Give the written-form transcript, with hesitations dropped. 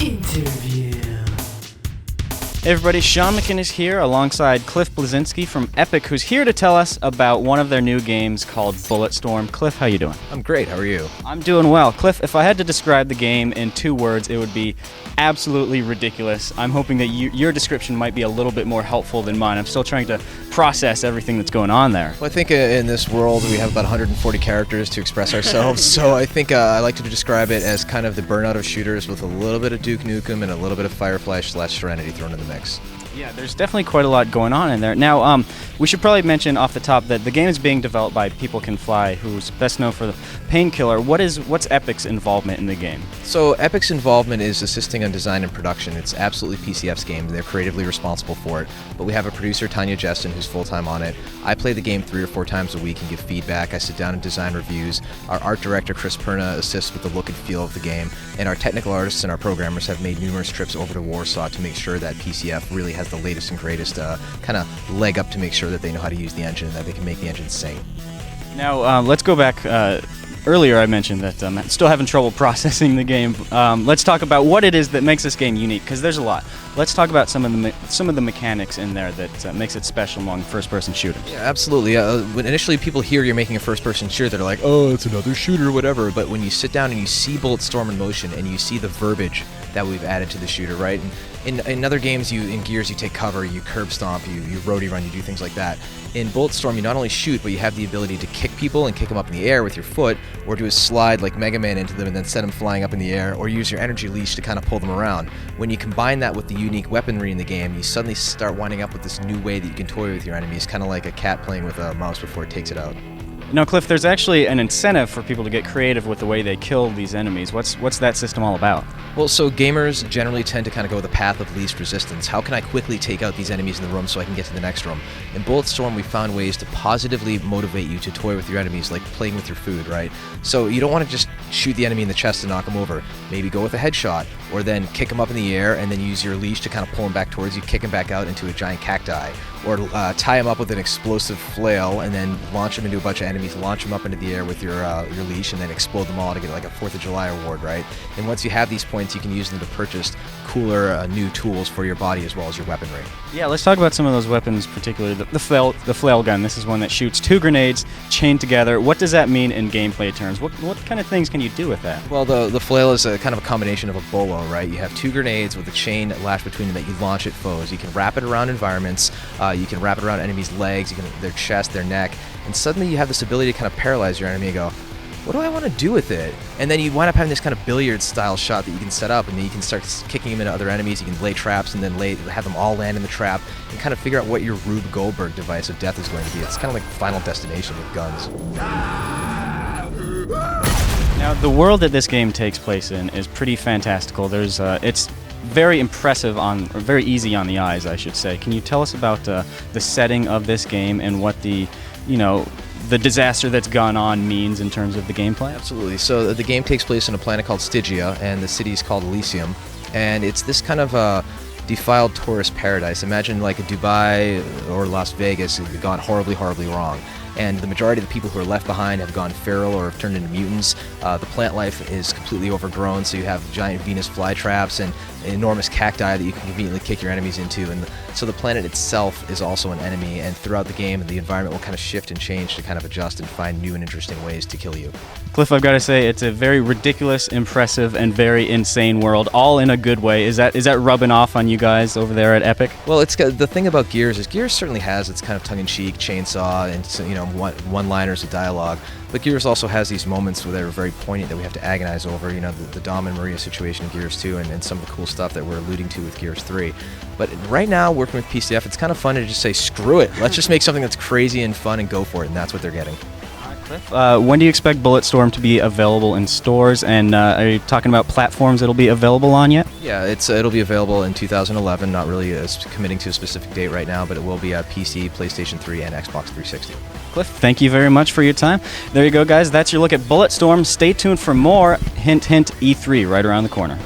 Interview. Hey everybody, Sean McKinn is here alongside Cliff Bleszinski from Epic, who's here to tell us about one of their new games called Bulletstorm. Cliff, how you doing? I'm great, how are you? I'm doing well. Cliff, if I had to describe the game in 2 words, it would be absolutely ridiculous. I'm hoping that your description might be a little bit more helpful than mine. I'm still trying to process everything that's going on there. Well, I think in this world we have about 140 characters to express ourselves, so I think I like to describe it as kind of the burnout of shooters with a little bit of Duke Nukem and a little bit of Firefly/Serenity thrown in the mix. Yeah, there's definitely quite a lot going on in there. Now, we should probably mention off the top that the game is being developed by People Can Fly, who's best known for the Painkiller. What's Epic's involvement in the game? So Epic's involvement is assisting on design and production. It's absolutely PCF's game. They're creatively responsible for it. But we have a producer, Tanya Jestin, who's full-time on it. I play the game 3 or 4 times a week and give feedback. I sit down and design reviews. Our art director, Chris Perna, assists with the look and feel of the game. And our technical artists and our programmers have made numerous trips over to Warsaw to make sure that PCF really has the latest and greatest kind of leg up to make sure that they know how to use the engine and that they can make the engine sing. Now, let's go back. Earlier I mentioned that I'm still having trouble processing the game. Let's talk about what it is that makes this game unique, because there's a lot. Let's talk about some of the mechanics in there that makes it special among first-person shooters. Yeah, absolutely. When initially people hear you're making a first-person shooter, they're like, oh, it's another shooter, whatever. But when you sit down and you see Bulletstorm in motion and you see the verbiage that we've added to the shooter, right? And in other games, in Gears, you take cover, you curb stomp, you roadie run, you do things like that. In Bulletstorm, you not only shoot, but you have the ability to kick people and kick them up in the air with your foot, or do a slide like Mega Man into them and then send them flying up in the air, or use your energy leash to kind of pull them around. When you combine that with the unique weaponry in the game, you suddenly start winding up with this new way that you can toy with your enemies, kind of like a cat playing with a mouse before it takes it out. Now, Cliff, there's actually an incentive for people to get creative with the way they kill these enemies. What's that system all about? Well, so gamers generally tend to kind of go the path of least resistance. How can I quickly take out these enemies in the room so I can get to the next room? In Bulletstorm, we found ways to positively motivate you to toy with your enemies, like playing with your food, right? So you don't want to just shoot the enemy in the chest to knock them over. Maybe go with a headshot, or then kick them up in the air and then use your leash to kind of pull them back towards you, kick them back out into a giant cacti. Or tie them up with an explosive flail and then launch them into a bunch of enemies, launch them up into the air with your leash, and then explode them all to get like a 4th of July award, right? And once you have these points, you can use them to purchase cooler new tools for your body as well as your weaponry. Yeah, let's talk about some of those weapons, particularly the flail gun. This is one that shoots 2 grenades chained together. What does that mean in gameplay terms? What kind of things can you do with that? Well, the flail is a kind of a combination of a bolo, right? You have 2 grenades with a chain lashed between them that you launch at foes. You can wrap it around environments. You can wrap it around enemies' legs, their chest, their neck, and suddenly you have this ability to kind of paralyze your enemy and go, what do I want to do with it? And then you wind up having this kind of billiard-style shot that you can set up, and then you can start kicking them into other enemies. You can lay traps and then have them all land in the trap and kind of figure out what your Rube Goldberg device of death is going to be. It's kind of like Final Destination with guns. Now, the world that this game takes place in is pretty fantastical. It's very impressive or very easy on the eyes, I should say. Can you tell us about the setting of this game and what the disaster that's gone on means in terms of the gameplay? Absolutely. So the game takes place on a planet called Stygia, and the city is called Elysium, and it's this kind of defiled tourist paradise. Imagine like a Dubai or Las Vegas gone horribly, horribly wrong. And the majority of the people who are left behind have gone feral or have turned into mutants. The plant life is completely overgrown, so you have giant Venus flytraps and enormous cacti that you can conveniently kick your enemies into. And so the planet itself is also an enemy, and throughout the game, the environment will kind of shift and change to kind of adjust and find new and interesting ways to kill you. Cliff, I've got to say, it's a very ridiculous, impressive, and very insane world, all in a good way. Is that rubbing off on you guys over there at Epic? Well, the thing about Gears is Gears certainly has its kind of tongue-in-cheek chainsaw and one-liners of dialogue, but Gears also has these moments where they're very poignant that we have to agonize over. The Dom and Maria situation in Gears 2 and some of the cool stuff that we're alluding to with Gears 3. But right now, working with PCF, it's kind of fun to just say, screw it, let's just make something that's crazy and fun and go for it, and that's what they're getting. When do you expect Bulletstorm to be available in stores, and are you talking about platforms it'll be available on yet? Yeah, it'll be available in 2011, not really committing to a specific date right now, but it will be on PC, PlayStation 3, and Xbox 360. Cliff, thank you very much for your time. There you go, guys. That's your look at Bulletstorm. Stay tuned for more. Hint, hint, E3 right around the corner.